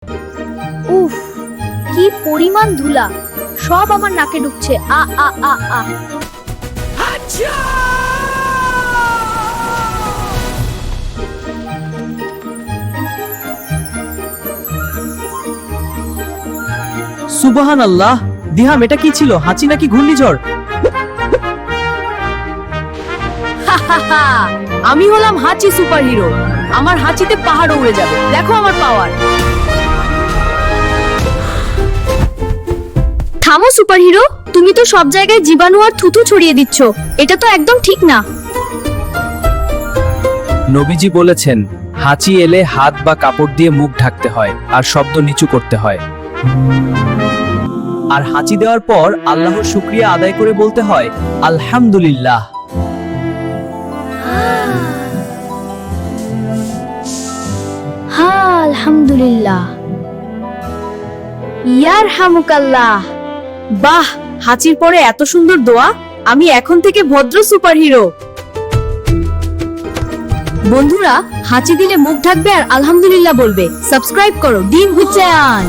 উফ, কি পরিমাণ ধুলা, সব আমার নাকে ঢুকছে। আ আ আ আ সুবহানাল্লাহ, দিহাম এটা কি ছিল? হাঁচি নাকি ঘূর্ণিঝড়? আমি হলাম হাঁচি সুপারহিরো। আমার হাঁচিতে পাহাড় উড়ে যাবে, দেখো আমার পাওয়ার। থামো সুপারহিরো, তুমি তো সব জায়গায় জীবাণু আর থুতু ছড়িয়ে দিচ্ছ, এটা তো একদম ঠিক না। নবীজি বলেছেন, হাঁচি এলে হাত বা কাপড় দিয়ে মুখ ঢাকতে হয় আর শব্দ নিচু করতে হয়। আর হাঁচি দেওয়ার পর আল্লাহর শুকরিয়া আদায় করে বলতে হয় আলহামদুলিল্লাহ। হ্যাঁ, আলহামদুলিল্লাহ। ইয়ারহামুকাল্লাহ। বাহ, হাঁচির পরে এত সুন্দর দোয়া। আমি এখন থেকে ভদ্র সুপারহিরো। বন্ধুরা, হাঁচি দিলে মুখ ঢাকবে আর আলহামদুলিল্লাহ বলবে। সাবস্ক্রাইব করো ডিম হুচ্চায়ন।